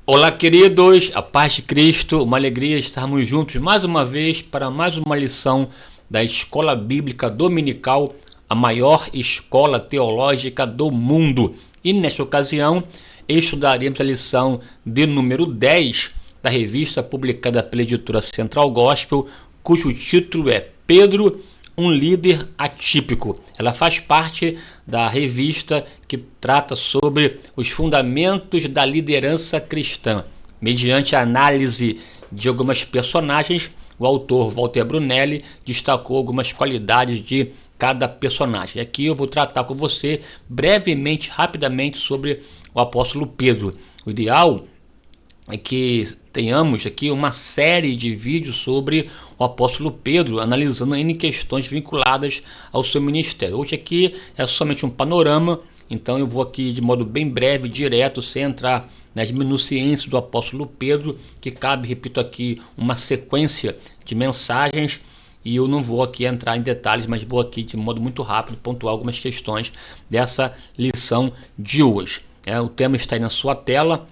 Olá, queridos, a paz de Cristo, uma alegria estarmos juntos mais uma vez para mais uma lição da Escola Bíblica Dominical, a maior escola teológica do mundo. E nesta ocasião, estudaremos a lição de número 10 da revista publicada pela editora Central Gospel, cujo título é Pedro, um líder atípico. Ela faz parte da revista que trata sobre os fundamentos da liderança cristã. Mediante a análise de algumas personagens, o autor Walter Brunelli destacou algumas qualidades de cada personagem. Aqui eu vou tratar com você brevemente, rapidamente, sobre o apóstolo Pedro. O ideal é que tenhamos aqui uma série de vídeos sobre o apóstolo Pedro, analisando N questões vinculadas ao seu ministério. Hoje aqui é somente um panorama, então eu vou aqui de modo bem breve, direto, sem entrar nas minuciências do apóstolo Pedro, que cabe, repito aqui, uma sequência de mensagens, e eu não vou aqui entrar em detalhes, mas vou aqui de modo muito rápido pontuar algumas questões dessa lição de hoje. O tema está aí na sua tela,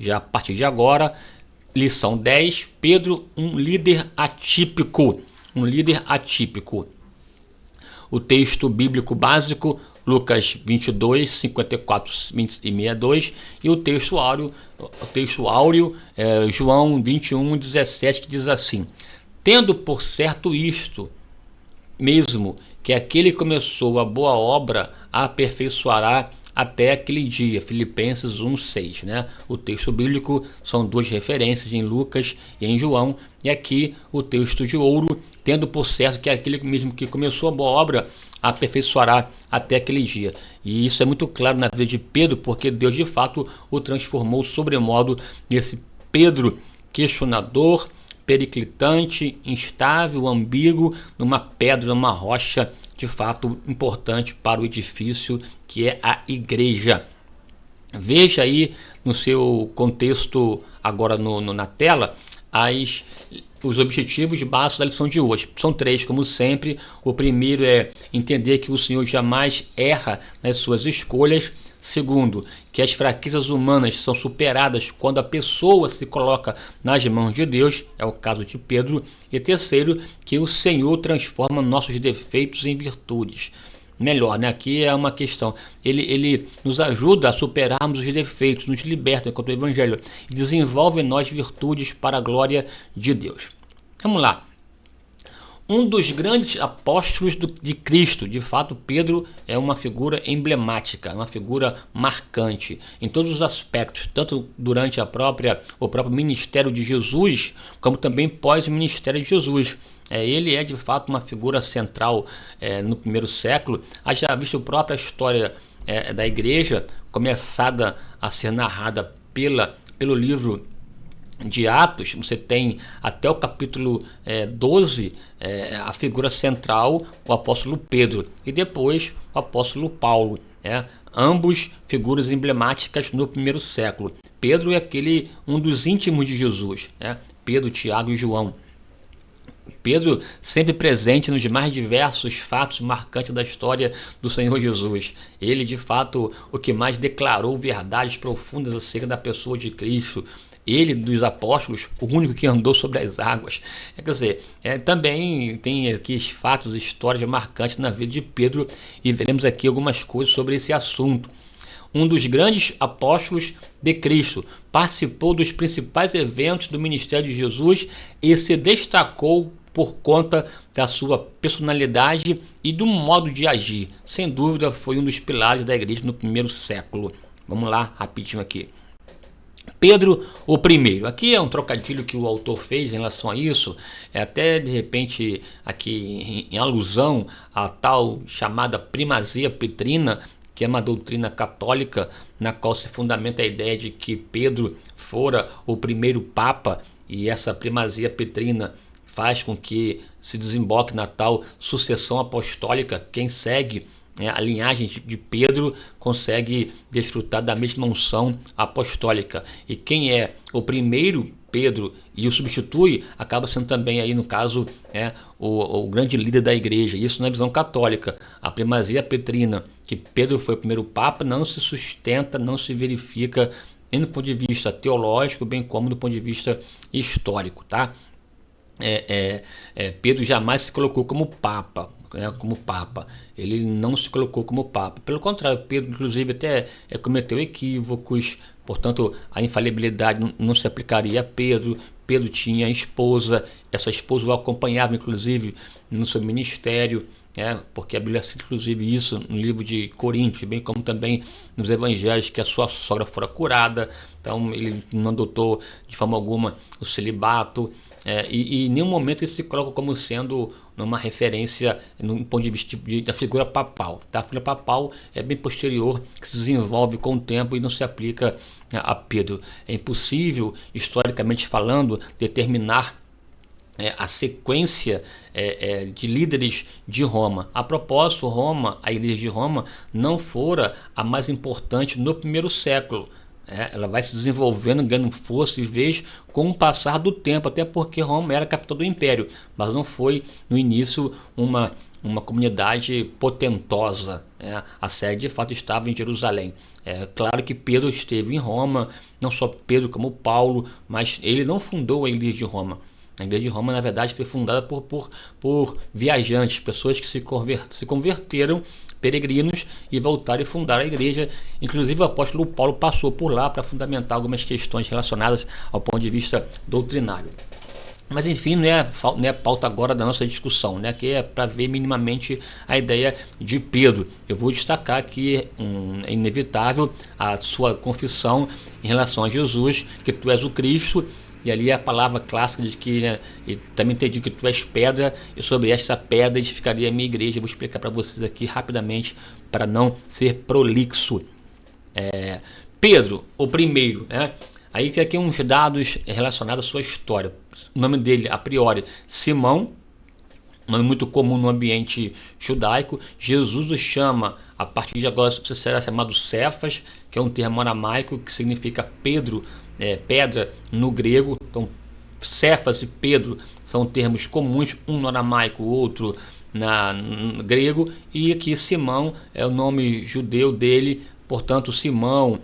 já a partir de agora. Lição 10, Pedro, um líder atípico. Um líder atípico. O texto bíblico básico, Lucas 22, 54 e 62, e o texto áureo, João 21, 17, que diz assim: tendo por certo isto mesmo, que aquele que começou a boa obra a aperfeiçoará até aquele dia. Filipenses 1:6, né? O texto bíblico são duas referências, em Lucas e em João, e aqui o texto de ouro, tendo por certo que aquele mesmo que começou a boa obra a aperfeiçoará até aquele dia. E isso é muito claro na vida de Pedro, porque Deus de fato o transformou sobremodo nesse Pedro questionador, periclitante, instável, ambíguo, numa pedra, numa rocha de fato importante para o edifício que é a igreja. Veja aí no seu contexto agora na tela os objetivos básicos da lição de hoje. São três, como sempre. O primeiro é entender que o Senhor jamais erra nas suas escolhas. Segundo, que as fraquezas humanas são superadas quando a pessoa se coloca nas mãos de Deus, é o caso de Pedro. E terceiro, que o Senhor transforma nossos defeitos em virtudes. Melhor, né? Aqui é uma questão, ele nos ajuda a superarmos os defeitos, nos liberta enquanto o Evangelho desenvolve em nós virtudes para a glória de Deus. Vamos lá. Um dos grandes apóstolos de Cristo, de fato, Pedro é uma figura emblemática, uma figura marcante em todos os aspectos, tanto durante o próprio ministério de Jesus, como também pós-ministério de Jesus. Ele é de fato uma figura central no primeiro século. Haja visto a própria história da igreja, começada a ser narrada pelo livro de Atos. Você tem até o capítulo 12 a figura central, o apóstolo Pedro, e depois o apóstolo Paulo, ambos figuras emblemáticas no primeiro século. Pedro é um dos íntimos de Jesus, Pedro, Tiago e João. Pedro sempre presente nos mais diversos fatos marcantes da história do Senhor Jesus. Ele, de fato, o que mais declarou verdades profundas acerca da pessoa de Cristo. Ele, dos apóstolos, o único que andou sobre as águas. Quer dizer, também tem aqui fatos, histórias marcantes na vida de Pedro, e veremos aqui algumas coisas sobre esse assunto. Um dos grandes apóstolos de Cristo, participou dos principais eventos do ministério de Jesus e se destacou por conta da sua personalidade e do modo de agir. Sem dúvida, foi um dos pilares da igreja no primeiro século. Vamos lá, rapidinho aqui. Pedro, o primeiro. Aqui é um trocadilho que o autor fez em relação a isso, até de repente aqui em alusão à tal chamada primazia petrina, que é uma doutrina católica na qual se fundamenta a ideia de que Pedro fora o primeiro papa, e essa primazia petrina faz com que se desemboque na tal sucessão apostólica. Quem segue a linhagem de Pedro consegue desfrutar da mesma unção apostólica, e quem é o primeiro Pedro e o substitui acaba sendo também aí, no caso, o grande líder da igreja. Isso na visão católica. A primazia petrina, que Pedro foi o primeiro papa, não se sustenta, não se verifica nem do ponto de vista teológico, bem como do ponto de vista histórico, tá? Pedro jamais se colocou como papa, né, como papa. Ele não se colocou como papa. Pelo contrário, Pedro, inclusive, até cometeu equívocos. Portanto, a infalibilidade não se aplicaria a Pedro. Pedro tinha esposa, essa esposa o acompanhava, inclusive, no seu ministério, porque a Bíblia cita, inclusive, isso no livro de Coríntios, bem como também nos evangelhos, que a sua sogra fora curada. Então, ele não adotou de forma alguma o celibato. E em nenhum momento ele se coloca como sendo uma referência no ponto de vista da figura papal. Tá? A figura papal é bem posterior, que se desenvolve com o tempo e não se aplica a Pedro. É impossível, historicamente falando, determinar a sequência de líderes de Roma. A propósito, a igreja de Roma não fora a mais importante no primeiro século. Ela vai se desenvolvendo, ganhando força e vez com o passar do tempo, até porque Roma era a capital do império, mas não foi no início uma comunidade potentosa. A sede de fato estava em Jerusalém. Claro que Pedro esteve em Roma, não só Pedro como Paulo, mas ele não fundou a igreja de Roma. A igreja de Roma, na verdade, foi fundada por viajantes, pessoas que se converteram, peregrinos, e voltaram e fundaram a igreja. Inclusive o apóstolo Paulo passou por lá para fundamentar algumas questões relacionadas ao ponto de vista doutrinário. Mas enfim, não é pauta agora da nossa discussão, né? Que é para ver minimamente a ideia de Pedro. Eu vou destacar que é inevitável a sua confissão em relação a Jesus, que tu és o Cristo. E ali a palavra clássica de que, e também entendi que tu és pedra, e sobre esta pedra edificaria a minha igreja. Eu vou explicar para vocês aqui rapidamente, para não ser prolixo. Pedro, o primeiro, aí tem aqui uns dados relacionados à sua história. O nome dele, a priori, Simão, nome muito comum no ambiente judaico. Jesus o chama, a partir de agora você será chamado Cefas, que é um termo aramaico que significa Pedro, pedra no grego. Então Cefas e Pedro são termos comuns, um no aramaico, outro no grego, e aqui Simão é o nome judeu dele. Portanto, Simão,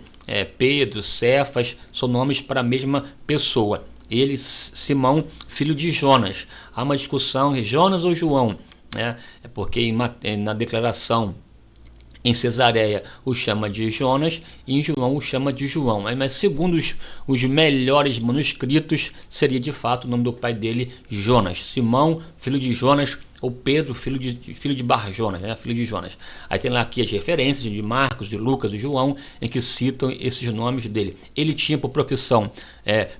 Pedro, Cefas são nomes para a mesma pessoa. Ele, Simão, filho de Jonas. Há uma discussão, Jonas ou João, porque na declaração em Cesareia o chama de Jonas e em João o chama de João. Mas segundo os melhores manuscritos, seria de fato o nome do pai dele Jonas. Simão, filho de Jonas, ou Pedro, filho de Bar-Jonas, filho de Jonas. Aí tem lá aqui as referências de Marcos, de Lucas e João, em que citam esses nomes dele. Ele tinha por profissão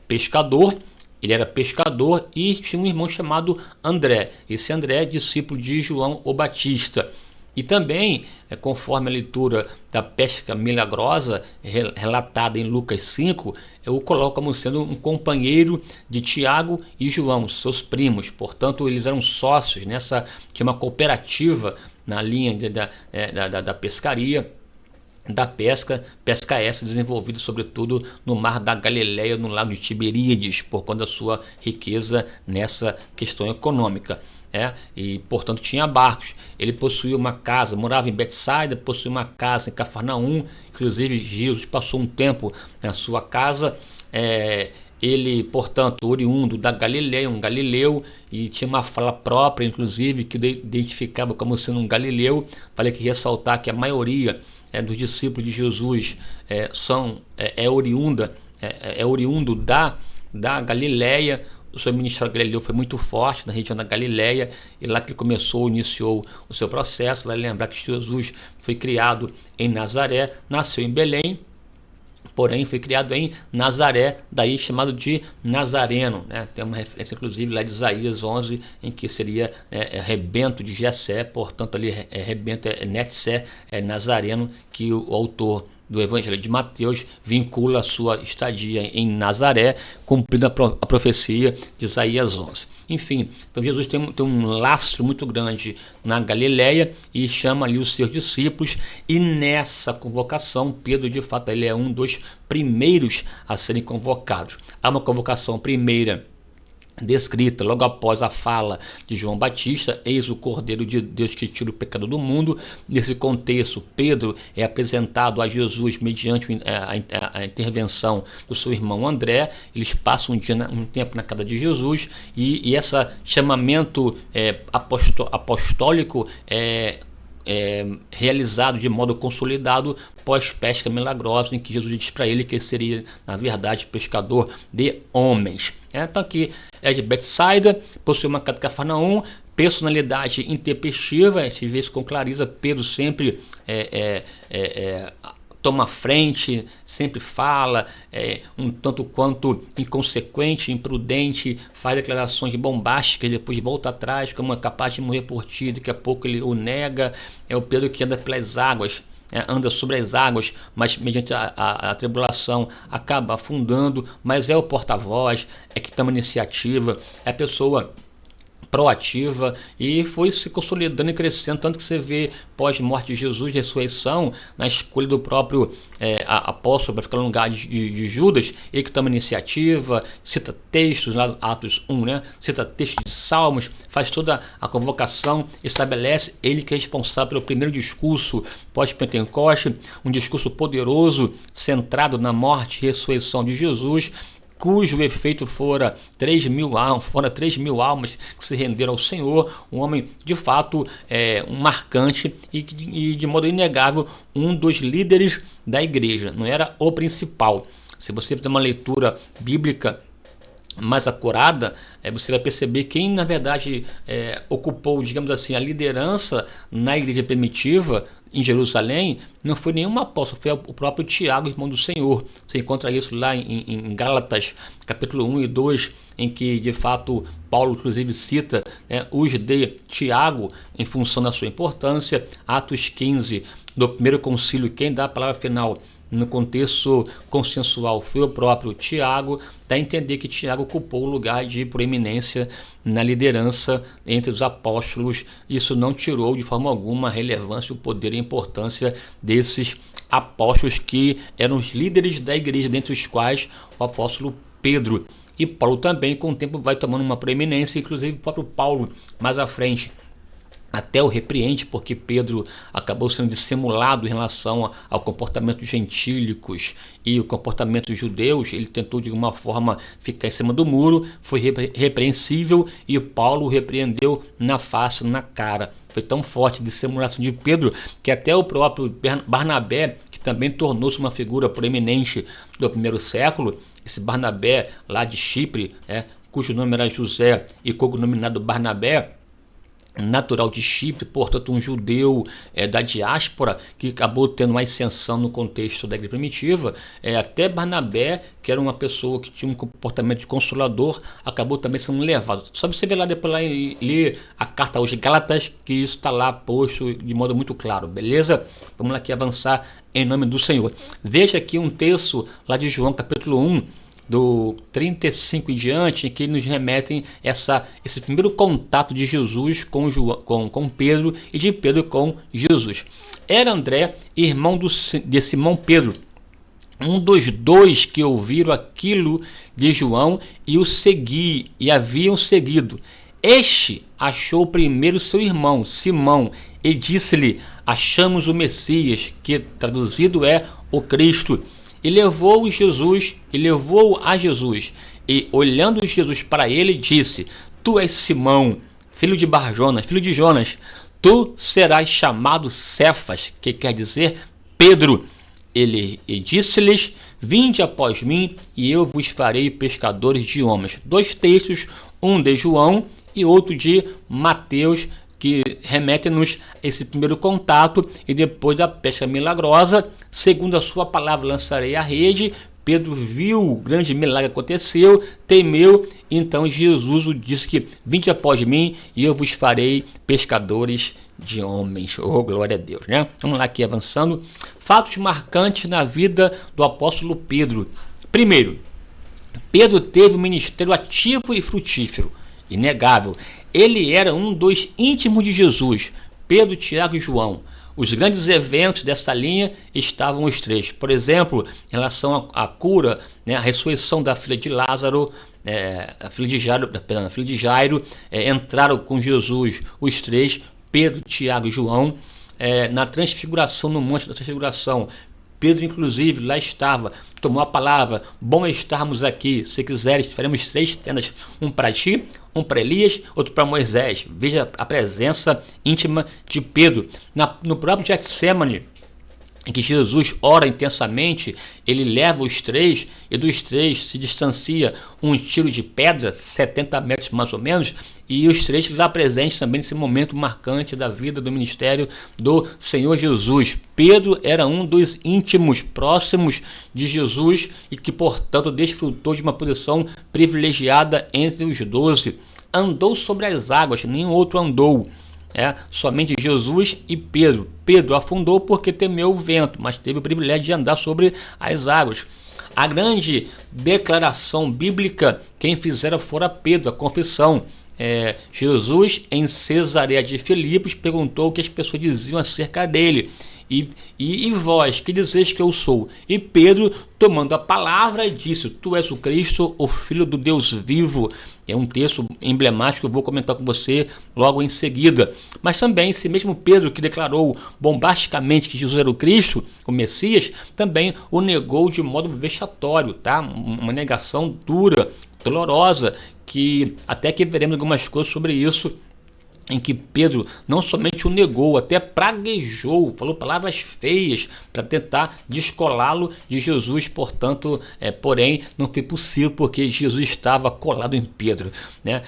pescador. Ele era pescador e tinha um irmão chamado André. Esse André é discípulo de João o Batista. E também, conforme a leitura da pesca milagrosa relatada em Lucas 5, eu o coloco como sendo um companheiro de Tiago e João, seus primos. Portanto, eles eram sócios tinha uma cooperativa na linha da pescaria, da pesca essa desenvolvida sobretudo no mar da Galileia, no lago de Tiberíades, por conta da sua riqueza nessa questão econômica. E portanto tinha barcos. Ele possuía uma casa, morava em Betsaida, possuía uma casa em Cafarnaum. Inclusive Jesus passou um tempo na sua casa. Ele, portanto, oriundo da Galileia, um galileu, e tinha uma fala própria, inclusive, que identificava como sendo um galileu. Vale aqui ressaltar que a maioria dos discípulos de Jesus oriundo da Galileia. O seu ministério galileu foi muito forte na região da Galileia, e lá que ele iniciou o seu processo. Vale lembrar que Jesus foi criado em Nazaré, nasceu em Belém, porém foi criado em Nazaré, daí chamado de Nazareno. Tem uma referência inclusive lá de Isaías 11, em que seria rebento de Jessé, portanto ali rebento Netsé, Nazareno, que o autor do Evangelho de Mateus vincula a sua estadia em Nazaré, cumprindo a profecia de Isaías 11. Enfim, então Jesus tem um lastro muito grande na Galileia e chama ali os seus discípulos, e nessa convocação Pedro de fato ele é um dos primeiros a serem convocados. Há uma convocação primeira descrita logo após a fala de João Batista: eis o Cordeiro de Deus que tira o pecado do mundo. Nesse contexto, Pedro é apresentado a Jesus mediante a intervenção do seu irmão André. Eles passam um tempo na casa de Jesus, e esse chamamento apostólico realizado de modo consolidado pós-pesca milagrosa, em que Jesus diz para ele que ele seria, na verdade, pescador de homens. Então aqui é de Betsaida, possui uma casa de Cafarnaum, personalidade intempestiva. A gente vê isso com clareza. Pedro sempre toma frente, sempre fala, um tanto quanto inconsequente, imprudente, faz declarações bombásticas, depois volta atrás, como é capaz de morrer por ti, daqui a pouco ele o nega. É o Pedro que anda pelas águas, anda sobre as águas, mas mediante a tribulação acaba afundando, mas é o porta-voz, é que toma iniciativa, é a pessoa proativa, e foi se consolidando e crescendo, tanto que você vê pós-morte de Jesus, ressurreição, na escolha do próprio apóstolo para ficar no lugar de Judas. Ele que toma iniciativa, cita textos lá, Atos 1, cita textos de Salmos, faz toda a convocação, estabelece. Ele que é responsável pelo primeiro discurso pós-Pentecoste, um discurso poderoso, centrado na morte e ressurreição de Jesus, cujo efeito fora 3.000 almas que se renderam ao Senhor. Um homem de fato um marcante e de modo inegável um dos líderes da igreja. Não era o principal. Se você fizer uma leitura bíblica mais acurada, você vai perceber quem na verdade ocupou, digamos assim, a liderança na igreja primitiva em Jerusalém. Não foi nenhum apóstolo, foi o próprio Tiago, irmão do Senhor. Você encontra isso lá em Gálatas, capítulo 1 e 2, em que de fato Paulo inclusive cita os de Tiago em função da sua importância. Atos 15, do primeiro concílio, quem dá a palavra final no contexto consensual foi o próprio Tiago. Dá a entender que Tiago ocupou o lugar de proeminência na liderança entre os apóstolos. Isso não tirou de forma alguma a relevância, o poder e a importância desses apóstolos, que eram os líderes da igreja, dentre os quais o apóstolo Pedro. E Paulo também, com o tempo, vai tomando uma proeminência. Inclusive o próprio Paulo, mais à frente, até o repreende, porque Pedro acabou sendo dissimulado em relação ao comportamento dos gentílicos e o comportamento dos judeus. Ele tentou de alguma forma ficar em cima do muro, foi repreensível, e Paulo o repreendeu na face, na cara. Foi tão forte a dissimulação de Pedro que até o próprio Barnabé, que também tornou-se uma figura proeminente do primeiro século, esse Barnabé lá de Chipre, cujo nome era José e cognominado Barnabé, natural de Chipre, portanto um judeu da diáspora, que acabou tendo uma ascensão no contexto da igreja primitiva. Até Barnabé, que era uma pessoa que tinha um comportamento de consolador, acabou também sendo levado. Só você ver lá depois, lá em ler a carta aos Gálatas, que isso está lá posto de modo muito claro, beleza? Vamos lá aqui avançar em nome do Senhor. Veja aqui um texto lá de João capítulo 1, do 35 em diante, em que nos remetem esse primeiro contato de Jesus com Pedro, e de Pedro com Jesus. Era André, irmão de Simão Pedro, um dos dois que ouviram aquilo de João e haviam seguido. Este achou primeiro seu irmão Simão e disse-lhe: achamos o Messias, que traduzido é o Cristo. E levou a Jesus, e olhando Jesus para ele, disse: tu és Simão, filho de Barjonas, filho de Jonas, tu serás chamado Cefas, que quer dizer Pedro. Ele disse-lhes: vinde após mim, e eu vos farei pescadores de homens. Dois textos, um de João e outro de Mateus, que remete-nos a esse primeiro contato, e depois da pesca milagrosa, segundo a sua palavra lançarei a rede. Pedro viu o grande milagre aconteceu, temeu, então Jesus disse que vinde após mim e eu vos farei pescadores de homens. Oh, glória a Deus, Vamos lá aqui avançando. Fatos marcantes na vida do apóstolo Pedro. Primeiro, Pedro teve um ministério ativo e frutífero, inegável. Ele era um dos íntimos de Jesus, Pedro, Tiago e João. Os grandes eventos dessa linha estavam os três. Por exemplo, em relação à cura, a ressurreição da filha de Lázaro, a filha de Jairo, entraram com Jesus os três, Pedro, Tiago e João, na transfiguração, no Monte da Transfiguração. Pedro, inclusive, lá estava, tomou a palavra: bom estarmos aqui, se quiseres, faremos 3 tendas, um para ti, um para Elias, outro para Moisés. Veja a presença íntima de Pedro. No próprio Getsêmani, em que Jesus ora intensamente, ele leva os 3 e dos 3 se distancia um tiro de pedra, 70 metros mais ou menos, e os 3 lá presentes também nesse momento marcante da vida do ministério do Senhor Jesus. Pedro era um dos íntimos próximos de Jesus e que, portanto, desfrutou de uma posição privilegiada entre os 12. Andou sobre as águas, nenhum outro andou. Somente Jesus e Pedro. Pedro afundou porque temeu o vento, mas teve o privilégio de andar sobre as águas. A grande declaração bíblica, quem fizera fora Pedro, a confissão. Jesus, em Cesareia de Filipos, perguntou o que as pessoas diziam acerca dele. E vós, que dizeis que eu sou? E Pedro, tomando a palavra, disse: tu és o Cristo, o Filho do Deus vivo. É um texto emblemático que eu vou comentar com você logo em seguida. Mas também esse mesmo Pedro, que declarou bombasticamente que Jesus era o Cristo, o Messias, também o negou de modo vexatório, tá? Uma negação dura, dolorosa, que até que veremos algumas coisas sobre isso, em que Pedro não somente o negou, até praguejou, falou palavras feias para tentar descolá-lo de Jesus. Portanto, porém, não foi possível, porque Jesus estava colado em Pedro, né?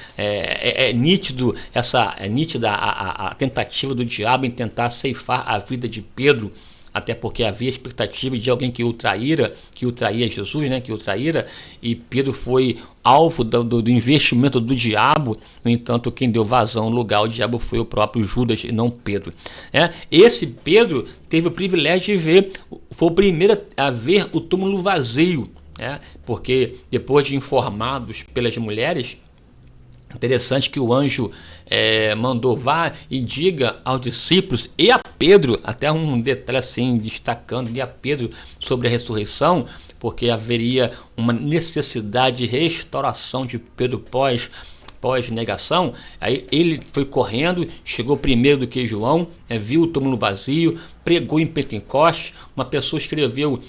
Nítida a tentativa do diabo em tentar ceifar a vida de Pedro, até porque havia expectativa de alguém que o traíra Jesus, né, que o traíra, e Pedro foi alvo do investimento do diabo. No entanto, quem deu vazão ao lugar ao diabo foi o próprio Judas e não Pedro. Esse Pedro teve o privilégio de ver, foi o primeiro a ver o túmulo vazio, porque depois de informados pelas mulheres, interessante que o anjo mandou: vá e diga aos discípulos e a Pedro, até um detalhe assim destacando, e a Pedro, sobre a ressurreição, porque haveria uma necessidade de restauração de Pedro pós-negação. Aí ele foi correndo, chegou primeiro do que João, viu o túmulo vazio, pregou em Pentecostes. Uma pessoa escreveu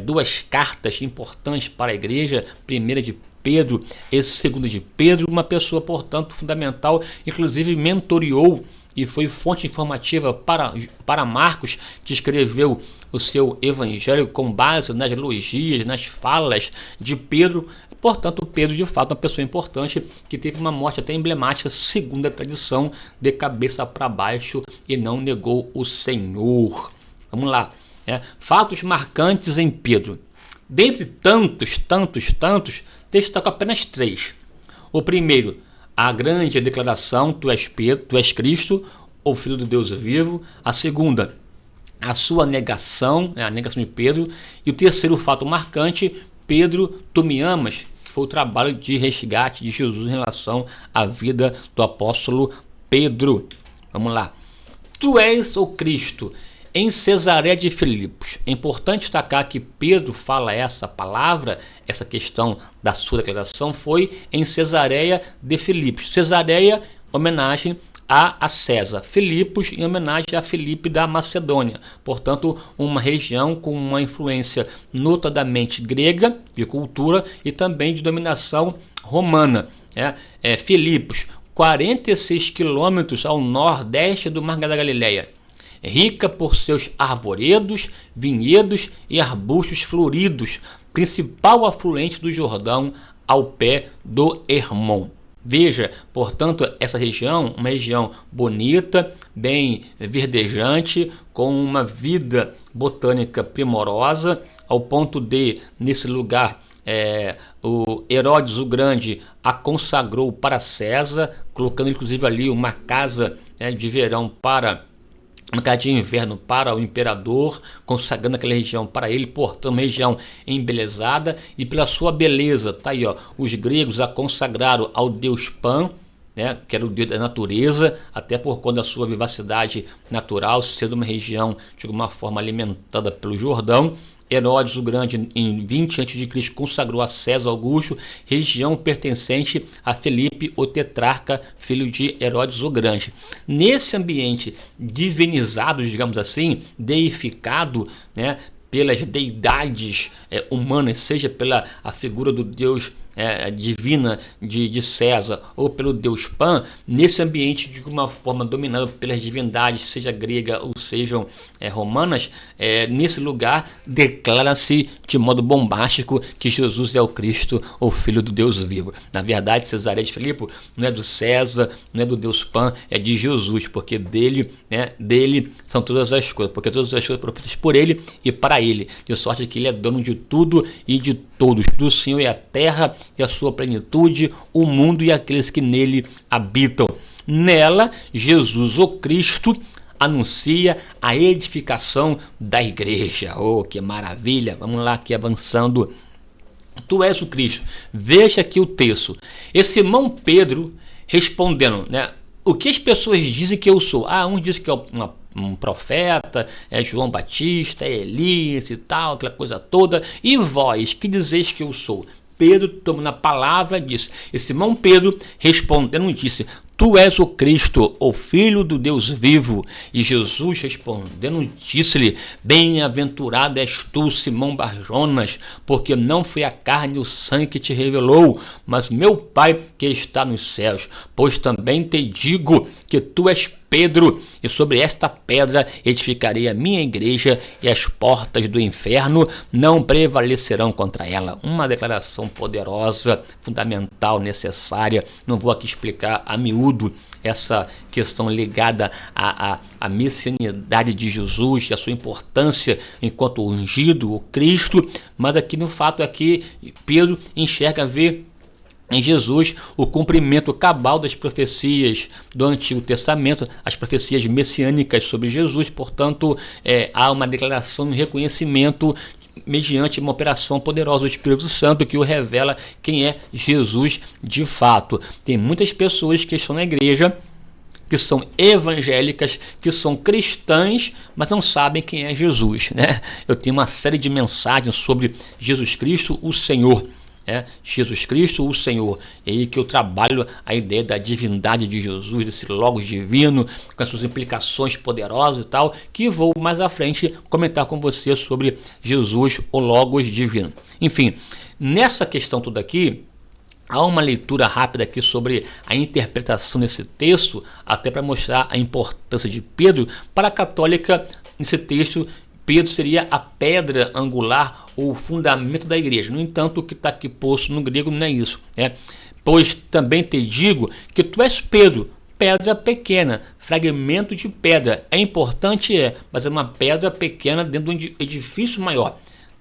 2 cartas importantes para a igreja, primeira de Pedro e segunda de Pedro. Uma pessoa, portanto, fundamental, inclusive mentoreou e foi fonte informativa para Marcos, que escreveu o seu evangelho com base nas elogias, nas falas de Pedro. Portanto, Pedro, de fato, uma pessoa importante, que teve uma morte até emblemática, segundo a tradição, de cabeça para baixo, e não negou o Senhor. Vamos lá. Fatos marcantes em Pedro. Dentre tantos, destaco apenas 3. O primeiro, a grande declaração: tu és Pedro, tu és Cristo, o Filho do Deus vivo. A segunda, a sua negação, a negação de Pedro. E o terceiro fato marcante: Pedro, tu me amas, que foi o trabalho de resgate de Jesus em relação à vida do apóstolo Pedro. Vamos lá. Tu és o Cristo. Em Cesareia de Filipos. É importante destacar que Pedro fala essa palavra, essa questão da sua declaração, foi em Cesareia de Filipos. Cesareia, homenagem a César. Filipos, em homenagem a Filipe da Macedônia. Portanto, uma região com uma influência notadamente grega de cultura e também de dominação romana. Filipos, 46 quilômetros ao nordeste do Mar da Galileia. Rica por seus arvoredos, vinhedos e arbustos floridos, principal afluente do Jordão ao pé do Hermon. Veja, portanto, essa região, uma região bonita, bem verdejante, com uma vida botânica primorosa, ao ponto de, nesse lugar, o Herodes o Grande a consagrou para César, colocando inclusive ali uma casa de verão uma casa de inverno para o imperador, consagrando aquela região para ele. Portanto, uma região embelezada e pela sua beleza. Tá aí, os gregos a consagraram ao deus Pan, que era o deus da natureza, até por conta da sua vivacidade natural, sendo uma região de alguma forma alimentada pelo Jordão. Herodes o Grande, em 20 a.C., consagrou a César Augusto, região pertencente a Felipe, o tetrarca, filho de Herodes o Grande. Nesse ambiente divinizado, digamos assim, deificado, né, pelas deidades humanas, seja pela a figura do Deus divina de César ou pelo Deus Pan, nesse ambiente de uma forma dominado pelas divindades, seja grega ou sejam romanas, nesse lugar declara-se de modo bombástico que Jesus é o Cristo, o Filho do Deus vivo. Na verdade, Cesareia de Filipe não é do César, não é do Deus Pan, é de Jesus, porque dele são todas as coisas, porque todas as coisas foram feitas por ele e para ele, de sorte que ele é dono de tudo e de todos. Do Senhor é a terra e a sua plenitude, o mundo e aqueles que nele habitam. Nela, Jesus, o Cristo, anuncia a edificação da igreja. Oh, que maravilha! Vamos lá aqui avançando. Tu és o Cristo. Veja aqui o texto. E Simão Pedro respondendo, né? O que as pessoas dizem que eu sou? Uns dizem que é um profeta, é João Batista, é Elias e tal, aquela coisa toda. E vós, que dizeis que eu sou? Pedro, tomando a palavra, disse. E Simão Pedro, respondendo, disse: Tu és o Cristo, o Filho do Deus vivo. E Jesus, respondendo, disse-lhe: Bem-aventurado és tu, Simão Barjonas, porque não foi a carne e o sangue que te revelou, mas meu Pai que está nos céus. Pois também te digo que tu és Pedro, e sobre esta pedra edificarei a minha igreja, e as portas do inferno não prevalecerão contra ela. Uma declaração poderosa, fundamental, necessária. Não vou aqui explicar a miúdo essa questão ligada à messianidade de Jesus e a sua importância enquanto ungido, o Cristo, mas aqui no fato é que Pedro enxerga, vê em Jesus o cumprimento cabal das profecias do Antigo Testamento, as profecias messiânicas sobre Jesus. Portanto, há uma declaração e um reconhecimento mediante uma operação poderosa do Espírito Santo que o revela quem é Jesus de fato. Tem muitas pessoas que estão na igreja, que são evangélicas, que são cristãs, mas não sabem quem é Jesus, né? Eu tenho uma série de mensagens sobre Jesus Cristo, o Senhor. Jesus Cristo, o Senhor. É aí que eu trabalho a ideia da divindade de Jesus, desse Logos divino, com as suas implicações poderosas e tal, que vou mais à frente comentar com você sobre Jesus, o Logos divino. Enfim, nessa questão toda aqui, há uma leitura rápida aqui sobre a interpretação desse texto, até para mostrar a importância de Pedro. Para a católica, nesse texto, Pedro seria a pedra angular ou o fundamento da igreja. No entanto, o que está aqui posto no grego não é isso. Pois também te digo que tu és Pedro, pedra pequena, fragmento de pedra. É importante, mas é uma pedra pequena dentro de um edifício maior.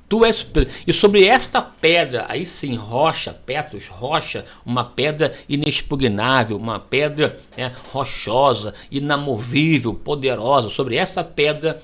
Tu és Pedro. E sobre esta pedra, aí sim, rocha, Petros, rocha, uma pedra inexpugnável, uma pedra rochosa, inamovível, poderosa. Sobre essa pedra,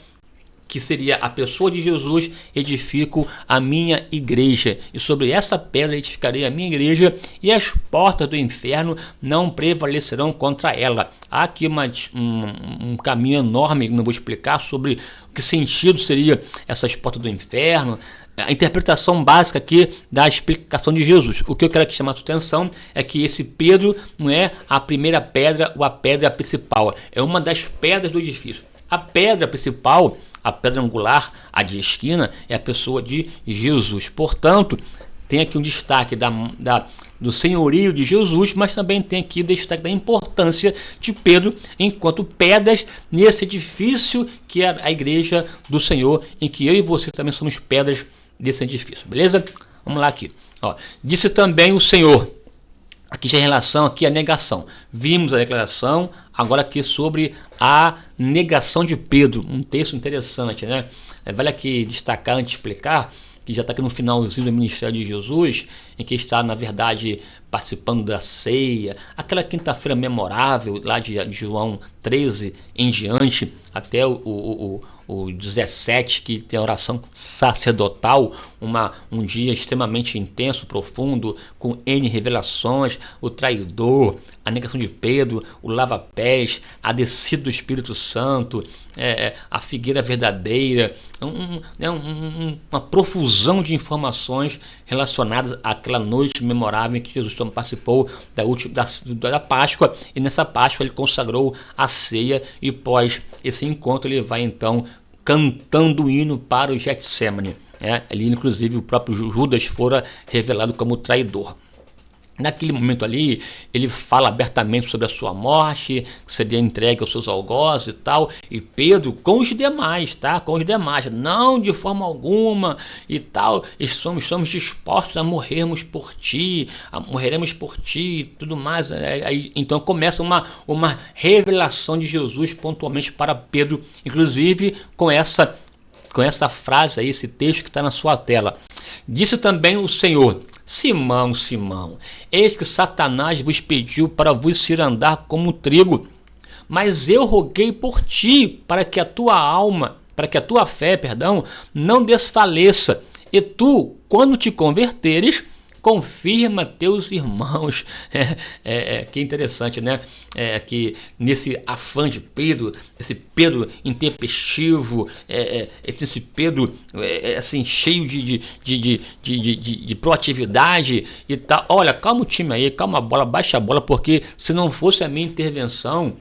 que seria a pessoa de Jesus, edifico a minha igreja, e sobre essa pedra edificarei a minha igreja, e as portas do inferno não prevalecerão contra ela. Há aqui um caminho enorme, não vou explicar sobre o que sentido seria essas portas do inferno. A interpretação básica aqui da explicação de Jesus. O que eu quero aqui chamar a atenção é que esse Pedro não é a primeira pedra ou a pedra principal, é uma das pedras do edifício. A pedra principal, a pedra angular, a de esquina, é a pessoa de Jesus. Portanto, tem aqui um destaque do senhorio de Jesus, mas também tem aqui o destaque da importância de Pedro enquanto pedras nesse edifício que é a igreja do Senhor, em que eu e você também somos pedras desse edifício. Beleza? Vamos lá aqui. Disse também o Senhor. Aqui já em relação aqui à negação. Vimos a declaração, agora aqui sobre a negação de Pedro. Um texto interessante, né? Vale aqui destacar, antes de explicar, que já está aqui no finalzinho do ministério de Jesus, em que está, na verdade, participando da ceia, aquela quinta-feira memorável, lá de João 13 em diante, até o 17, que tem a oração sacerdotal, um dia extremamente intenso, profundo, com N revelações, o traidor, a negação de Pedro, o lava-pés, a descida do Espírito Santo, a figueira verdadeira, uma profusão de informações relacionadas àquela noite memorável em que Jesus participou da Páscoa, e nessa Páscoa ele consagrou a ceia, e após esse encontro ele vai então cantando o hino para o Getsêmani. Ali, inclusive, o próprio Judas fora revelado como traidor. Naquele momento ali, ele fala abertamente sobre a sua morte, que seria entregue aos seus algozes e tal, e Pedro com os demais, tá? Com os demais, não de forma alguma e tal, estamos dispostos a morrermos por ti, e tudo mais. Aí, então começa uma revelação de Jesus pontualmente para Pedro, inclusive com essa frase aí, esse texto que está na sua tela. Disse também o Senhor: Simão, Simão, eis que Satanás vos pediu para vos cirandar como trigo, mas eu roguei por ti, para que a tua fé, não desfaleça, e tu, quando te converteres, confirma teus irmãos. Que interessante, né? Que nesse afã de Pedro, esse Pedro intempestivo, esse Pedro assim, cheio de proatividade e tal. Olha, calma o time aí, calma a bola, baixa a bola, porque se não fosse a minha intercessão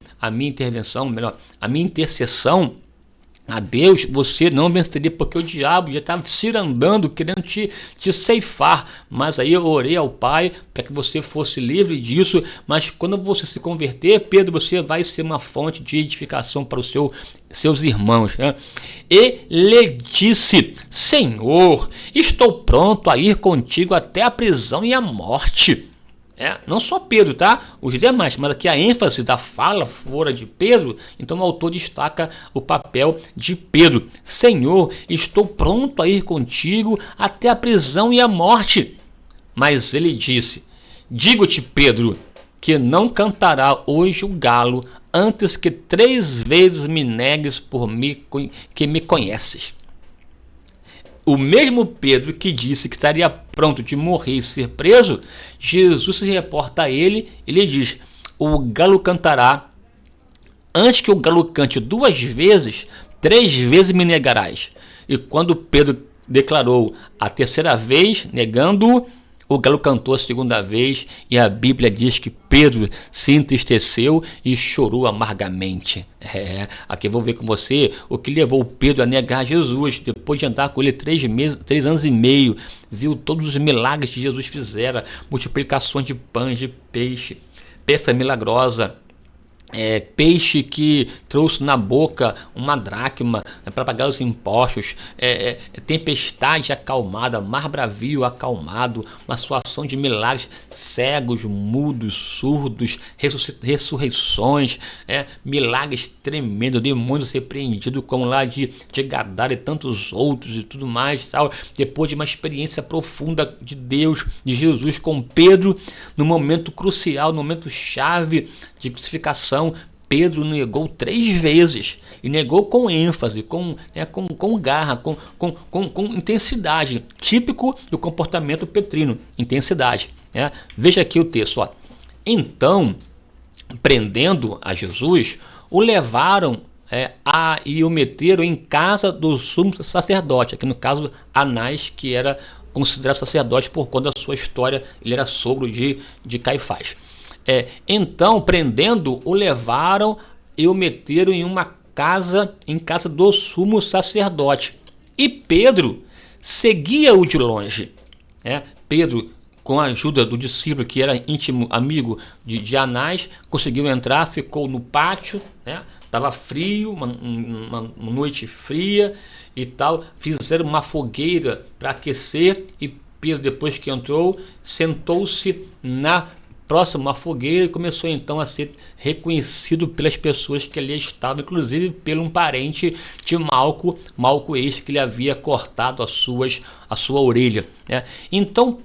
a Deus, você não venceria, porque o diabo já estava te cirandando, querendo te ceifar. Mas aí eu orei ao Pai para que você fosse livre disso. Mas quando você se converter, Pedro, você vai ser uma fonte de edificação para os seus irmãos, né? E lhe disse: Senhor, estou pronto a ir contigo até a prisão e a morte. Não só Pedro, tá? Os demais, mas aqui a ênfase da fala fora de Pedro, então o autor destaca o papel de Pedro. Senhor, estou pronto a ir contigo até a prisão e a morte. Mas ele disse: digo-te, Pedro, que não cantará hoje o galo antes que 3 vezes me negues por mim que me conheces. O mesmo Pedro que disse que estaria pronto de morrer e ser preso, Jesus se reporta a ele e lhe diz: o galo cantará, antes que o galo cante 2 vezes, 3 vezes me negarás. E quando Pedro declarou a 3ª vez, negando-o, o galo cantou a 2ª vez, e a Bíblia diz que Pedro se entristeceu e chorou amargamente. Aqui eu vou ver com você o que levou Pedro a negar Jesus. Depois de andar com ele 3 anos e meio, viu todos os milagres que Jesus fizera, multiplicações de pães, de peixe, pesca milagrosa, peixe que trouxe na boca uma dracma para pagar os impostos, tempestade acalmada, mar bravio acalmado, uma situação de milagres, cegos, mudos, surdos, ressurreições, milagres tremendos, demônios repreendidos, como lá de Gadara e tantos outros e tudo mais, tal. Depois de uma experiência profunda de Deus, de Jesus com Pedro, no momento crucial, no momento chave de crucificação, Pedro negou 3 vezes, e negou com ênfase, com garra, com intensidade, típico do comportamento petrino, intensidade. Veja aqui o texto, ó. Então, prendendo a Jesus, o levaram e o meteram em casa do sumo sacerdote, aqui no caso Anás, que era considerado sacerdote por conta da sua história, ele era sogro de Caifás. Então, prendendo, o levaram e o meteram em casa do sumo sacerdote. E Pedro seguia-o de longe. Pedro, com a ajuda do discípulo que era íntimo amigo de Anás, conseguiu entrar, ficou no pátio, estava frio, uma noite fria e tal, fizeram uma fogueira para aquecer, e Pedro, depois que entrou, sentou-se na próximo à fogueira e começou então a ser reconhecido pelas pessoas que ali estavam, inclusive pelo um parente de Malco este que lhe havia cortado a sua orelha. Então,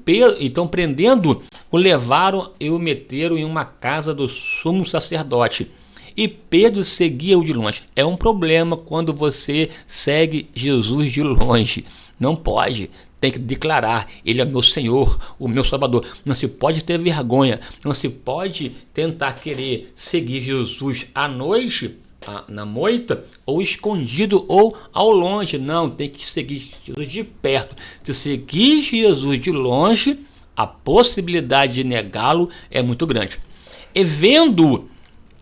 prendendo, o levaram e o meteram em uma casa do sumo sacerdote. E Pedro seguia-o de longe. É um problema quando você segue Jesus de longe. Não pode. Tem que declarar: ele é meu Senhor, o meu Salvador. Não se pode ter vergonha, não se pode tentar querer seguir Jesus à noite na moita, ou escondido, ou ao longe. Não, tem que seguir Jesus de perto. Se seguir Jesus de longe, a possibilidade de negá-lo é muito grande.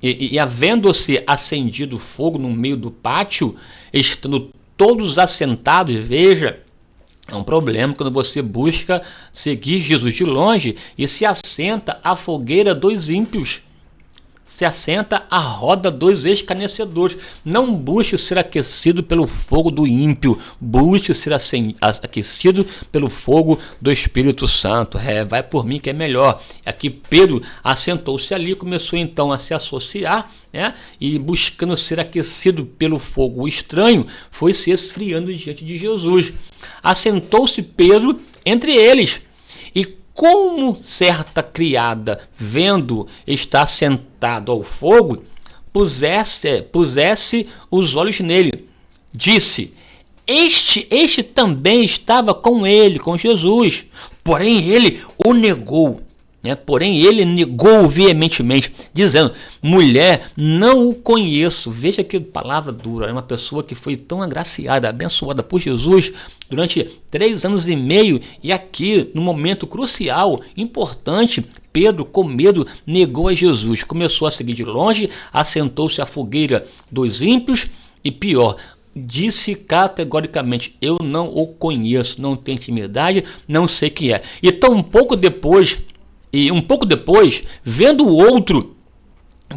E havendo-se acendido fogo no meio do pátio, estando todos assentados, veja, é um problema quando você busca seguir Jesus de longe e se assenta à fogueira dos ímpios. Se assenta à roda dos escarnecedores. Não busque ser aquecido pelo fogo do ímpio. Busque ser aquecido pelo fogo do Espírito Santo. Vai por mim que é melhor. Aqui Pedro assentou-se ali, começou então a se associar, e buscando ser aquecido pelo fogo estranho, foi se esfriando diante de Jesus. Assentou-se Pedro entre eles. E como certa criada, vendo estar sentado ao fogo, pusesse os olhos nele, disse: este também estava com ele, com Jesus, porém ele o negou. Porém ele negou veementemente, dizendo: mulher, não o conheço. Veja que palavra dura. É uma pessoa que foi tão agraciada, abençoada por Jesus durante 3 anos e meio, e aqui, no momento crucial, importante, Pedro, com medo, negou a Jesus. Começou a seguir de longe, assentou-se à fogueira dos ímpios, e pior, disse categoricamente: eu não o conheço, não tenho intimidade, não sei quem é. E um pouco depois, vendo o outro,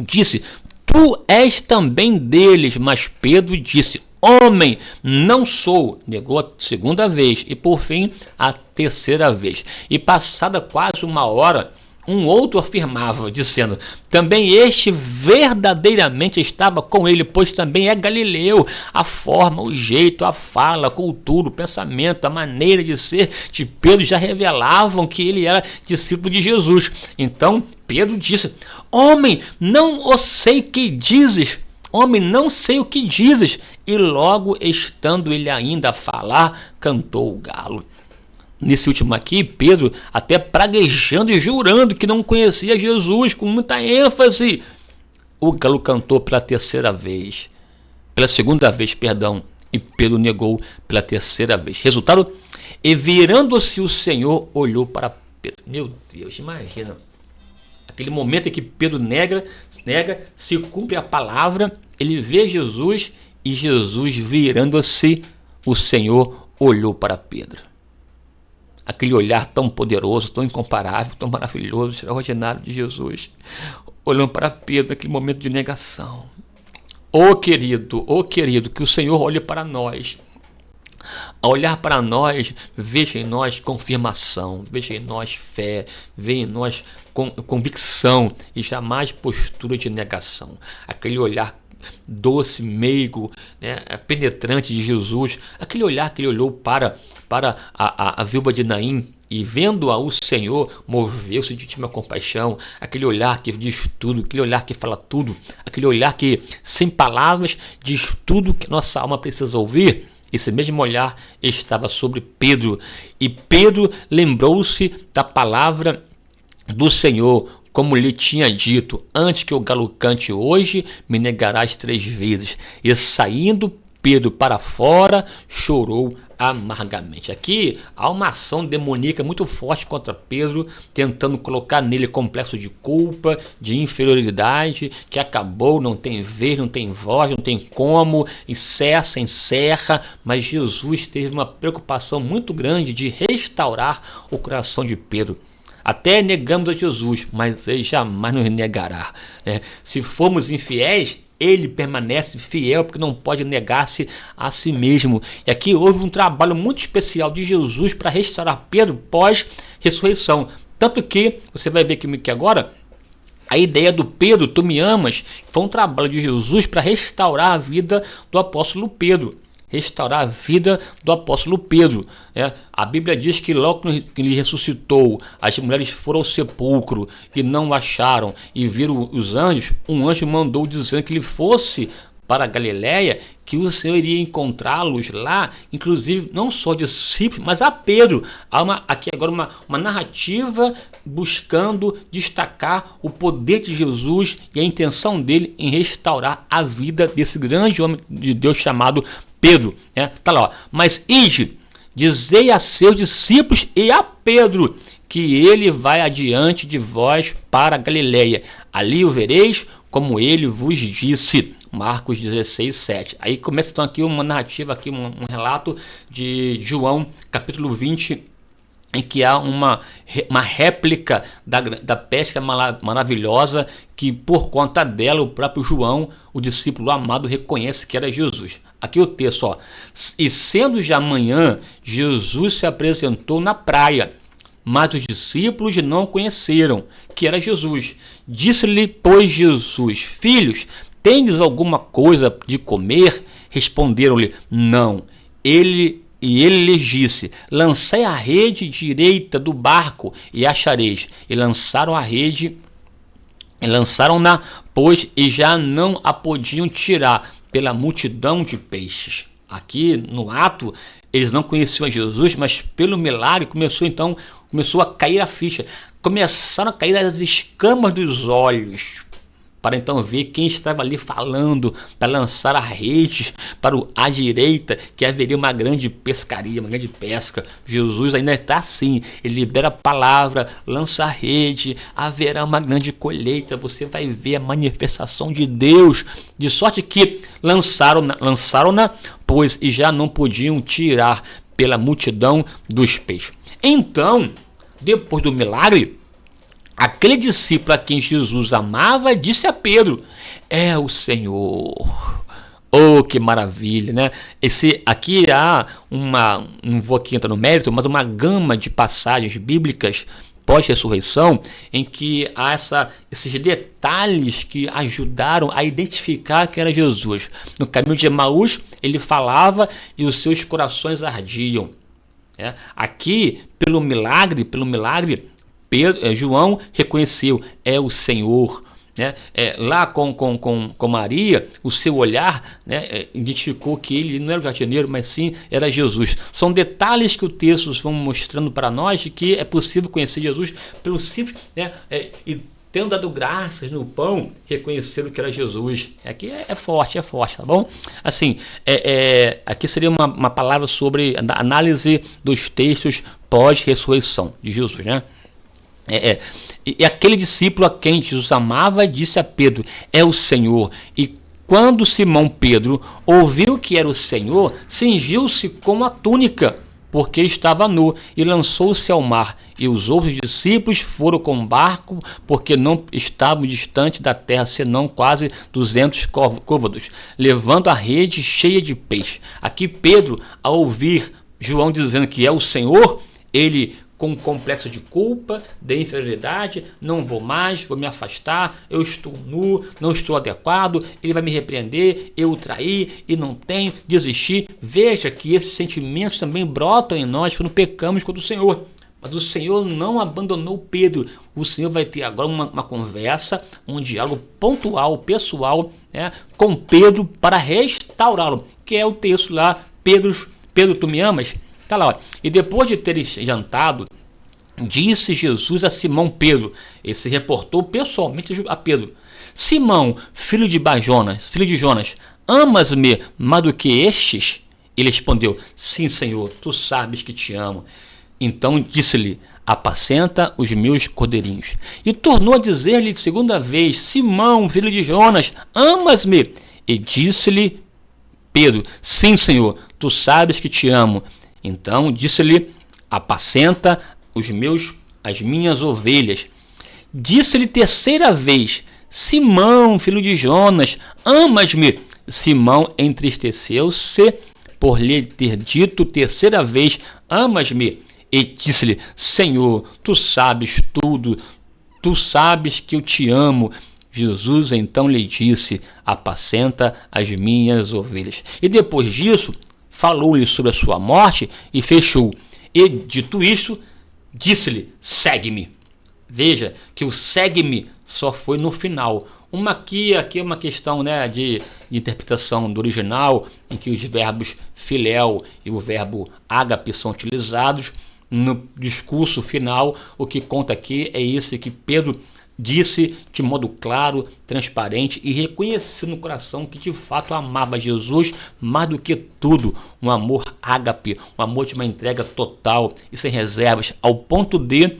disse: tu és também deles. Mas Pedro disse: homem, não sou. Negou a segunda vez e por fim a terceira vez. E passada quase 1 hora, um outro afirmava, dizendo: também este verdadeiramente estava com ele, pois também é galileu. A forma, o jeito, a fala, a cultura, o pensamento, a maneira de ser de Pedro já revelavam que ele era discípulo de Jesus. Então Pedro disse: homem, não o sei que dizes. Homem, não sei o que dizes. E logo, estando ele ainda a falar, cantou o galo. Nesse último aqui, Pedro até praguejando e jurando que não conhecia Jesus, com muita ênfase. O galo cantou pela segunda vez, e Pedro negou pela terceira vez. Resultado: e virando-se o Senhor, olhou para Pedro. Meu Deus, imagina. Aquele momento em que Pedro nega, se cumpre a palavra, ele vê Jesus, e Jesus, virando-se, o Senhor olhou para Pedro. Aquele olhar tão poderoso, tão incomparável, tão maravilhoso, extraordinário de Jesus, olhando para Pedro naquele momento de negação. Ô querido, que o Senhor olhe para nós. Ao olhar para nós, veja em nós confirmação, veja em nós fé, veja em nós convicção e jamais postura de negação. Aquele olhar doce, meigo, penetrante de Jesus, aquele olhar que ele olhou para a viúva de Naim, e vendo-a o Senhor, moveu-se de íntima compaixão. Aquele olhar que diz tudo, aquele olhar que fala tudo, aquele olhar que, sem palavras, diz tudo que nossa alma precisa ouvir. Esse mesmo olhar estava sobre Pedro, e Pedro lembrou-se da palavra do Senhor, como lhe tinha dito: antes que o galo cante hoje, me negarás 3 vezes. E saindo Pedro para fora, chorou amargamente. Aqui há uma ação demoníaca muito forte contra Pedro, tentando colocar nele complexo de culpa, de inferioridade, que acabou, não tem vez, não tem voz, não tem como, encerra, mas Jesus teve uma preocupação muito grande de restaurar o coração de Pedro. Até negamos a Jesus, mas ele jamais nos negará. Se formos infiéis, ele permanece fiel, porque não pode negar-se a si mesmo. E aqui houve um trabalho muito especial de Jesus para restaurar Pedro pós-ressurreição. Tanto que, você vai ver que agora, a ideia do Pedro, tu me amas, foi um trabalho de Jesus para restaurar a vida do apóstolo Pedro. Restaurar a vida do apóstolo Pedro. A Bíblia diz que logo que ele ressuscitou, as mulheres foram ao sepulcro e não o acharam, e viram os anjos. Um anjo mandou dizendo que ele fosse para a Galiléia, que o Senhor iria encontrá-los lá, inclusive não só discípulos, mas a Pedro. Há aqui agora uma narrativa buscando destacar o poder de Jesus e a intenção dele em restaurar a vida desse grande homem de Deus chamado Pedro. Tá lá, ó. Mas ide, dizei a seus discípulos e a Pedro que ele vai adiante de vós para a Galiléia. Ali o vereis, como ele vos disse. Marcos 16, 7. Aí começa então aqui uma narrativa, aqui um relato de João, capítulo 20, em que há uma réplica da pesca maravilhosa, que por conta dela o próprio João, o discípulo amado, reconhece que era Jesus. Aqui o texto, ó. E sendo já manhã, Jesus se apresentou na praia, mas os discípulos não conheceram que era Jesus. Disse-lhe, pois, Jesus: filhos, tendes alguma coisa de comer? Responderam-lhe: não. E ele lhes disse: lançai a rede direita do barco e achareis. E lançaram a rede, e lançaram-na, pois, e já não a podiam tirar pela multidão de peixes. Aqui no ato, eles não conheciam a Jesus, mas pelo milagre começou a cair a ficha. Começaram a cair as escamas dos olhos, para então ver quem estava ali falando, para lançar a rede para a direita, que haveria uma grande pescaria, uma grande pesca. Jesus ainda está assim, ele libera a palavra, lança a rede, haverá uma grande colheita, você vai ver a manifestação de Deus, de sorte que lançaram-na, pois, e já não podiam tirar pela multidão dos peixes. Então, depois do milagre, aquele discípulo a quem Jesus amava disse a Pedro: é o Senhor. Oh, que maravilha, né? Aqui há não vou aqui entrar no mérito, mas uma gama de passagens bíblicas pós-ressurreição em que há esses detalhes que ajudaram a identificar que era Jesus. No caminho de Emaús, ele falava e os seus corações ardiam. Aqui, pelo milagre, João reconheceu: é o Senhor. Lá com Maria, o seu olhar, identificou que ele não era o jardineiro, mas sim era Jesus. São detalhes que o texto vão mostrando para nós de que é possível conhecer Jesus pelo simples, e tendo dado graças no pão, reconheceram que era Jesus. Aqui é forte, tá bom? Assim, aqui seria uma palavra sobre a análise dos textos pós-ressurreição de Jesus, né? E aquele discípulo a quem Jesus amava disse a Pedro: é o Senhor. E quando Simão Pedro ouviu que era o Senhor, cingiu-se com a túnica, porque estava nu, e lançou-se ao mar. E os outros discípulos foram com o barco, porque não estavam distante da terra, senão quase 200 côvados, levando a rede cheia de peixe. Aqui Pedro, ao ouvir João dizendo que é o Senhor, ele, com um complexo de culpa, de inferioridade: não vou mais, vou me afastar, eu estou nu, não estou adequado, ele vai me repreender, eu o traí e não tenho, desistir. Veja que esses sentimentos também brotam em nós quando pecamos contra o Senhor. Mas o Senhor não abandonou Pedro. O Senhor vai ter agora uma conversa, um diálogo pontual, pessoal, com Pedro para restaurá-lo, que é o texto lá: Pedro, tu me amas? Tá lá, ó. E depois de teres jantado, disse Jesus a Simão Pedro, ele se reportou pessoalmente a Pedro: Simão, filho de Jonas, amas-me mais do que estes? Ele respondeu: sim, Senhor, tu sabes que te amo. Então disse-lhe: apacenta os meus cordeirinhos. E tornou a dizer-lhe segunda vez: Simão, filho de Jonas, amas-me? E disse-lhe Pedro: sim, Senhor, tu sabes que te amo. Então disse-lhe: apacenta as minhas ovelhas. Disse-lhe terceira vez: Simão, filho de Jonas, amas-me? Simão entristeceu-se por lhe ter dito terceira vez: amas-me? E disse-lhe: Senhor, tu sabes tudo, tu sabes que eu te amo. Jesus então lhe disse: apacenta as minhas ovelhas. E depois disso, falou-lhe sobre a sua morte e fechou. E dito isto, disse-lhe: segue-me. Veja que o segue-me só foi no final. Aqui é uma questão, né, de interpretação do original, em que os verbos filéu e o verbo ágape são utilizados. No discurso final, o que conta aqui é isso que Pedro disse de modo claro, transparente e reconheceu no coração que de fato amava Jesus mais do que tudo, um amor ágape, um amor de uma entrega total e sem reservas, ao ponto de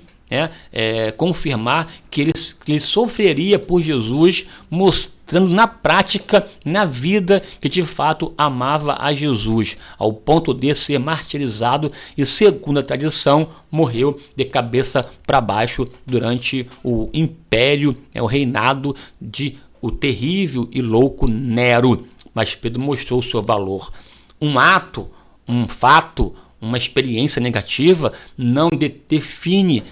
confirmar que ele sofreria por Jesus, mostrando na prática, na vida, que de fato amava a Jesus, ao ponto de ser martirizado e, segundo a tradição, morreu de cabeça para baixo durante o império, o reinado de o terrível e louco Nero. Mas Pedro mostrou o seu valor. Um ato, um fato, uma experiência negativa não define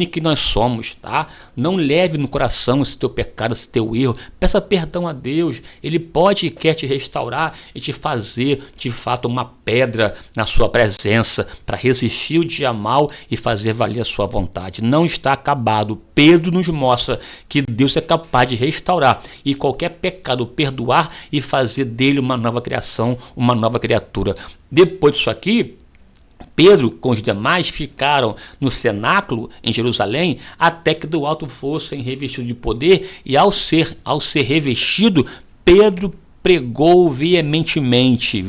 quem nós somos, tá? Não leve no coração esse teu pecado, esse teu erro. Peça perdão a Deus. Ele pode e quer te restaurar e te fazer, de fato, uma pedra na sua presença para resistir o dia mal e fazer valer a sua vontade. Não está acabado. Pedro nos mostra que Deus é capaz de restaurar e qualquer pecado perdoar e fazer dele uma nova criação, uma nova criatura. Depois disso aqui, Pedro com os demais ficaram no cenáculo em Jerusalém até que do alto fossem revestidos de poder, e ao ser revestido, Pedro pregou veementemente,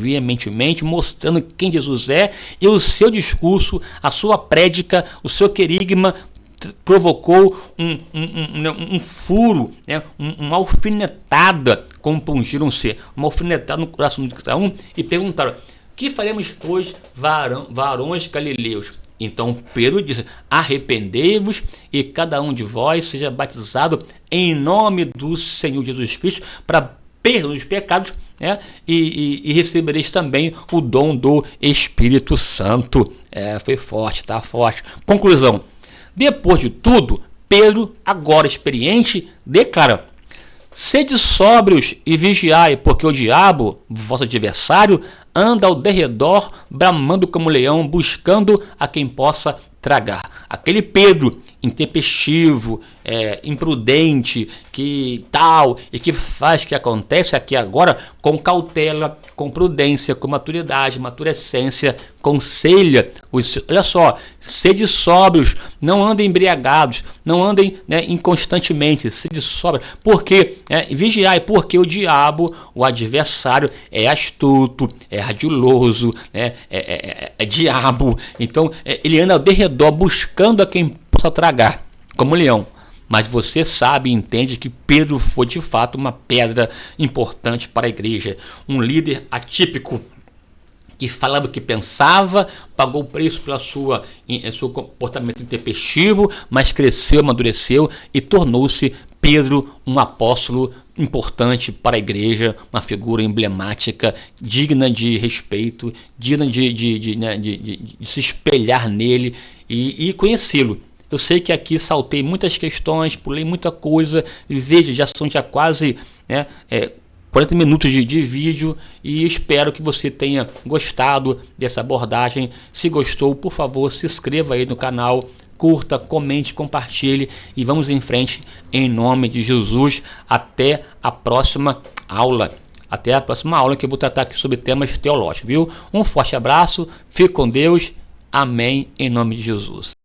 mostrando quem Jesus é, e o seu discurso, a sua prédica, o seu querigma provocou um furo, uma alfinetada, compungiram-se, uma alfinetada no coração de cada um e perguntaram: que faremos, pois, varões galileus? Então Pedro disse: arrependei-vos e cada um de vós seja batizado em nome do Senhor Jesus Cristo para perdão dos pecados, e recebereis também o dom do Espírito Santo. Foi forte, tá forte. Conclusão: depois de tudo, Pedro, agora experiente, declara: sede sóbrios e vigiai, porque o diabo, vosso adversário, anda ao derredor, bramando como leão, buscando a quem possa tragar. Aquele Pedro intempestivo, imprudente, que faz o que acontece aqui agora com cautela, com prudência, com maturidade, maturescência, conselha os. Olha só, sede sóbrios, não andem embriagados, não andem inconstantemente, sede sóbrios, porque vigiai, porque o diabo, o adversário, é astuto, é ardiloso, é diabo, então ele anda ao derredor buscando a quem possa tragar, como leão. Mas você sabe e entende que Pedro foi de fato uma pedra importante para a igreja, um líder atípico, que falava o que pensava, pagou o preço pelo seu comportamento intempestivo, mas cresceu, amadureceu e tornou-se Pedro um apóstolo importante para a igreja, uma figura emblemática, digna de respeito, digna de se espelhar nele e conhecê-lo. Eu sei que aqui saltei muitas questões, pulei muita coisa, e veja, já são quase 40 minutos de vídeo, e espero que você tenha gostado dessa abordagem. Se gostou, por favor, se inscreva aí no canal, curta, comente, compartilhe e vamos em frente em nome de Jesus. Até a próxima aula. Até a próxima aula, que eu vou tratar aqui sobre temas teológicos, viu? Um forte abraço, fique com Deus, amém, em nome de Jesus.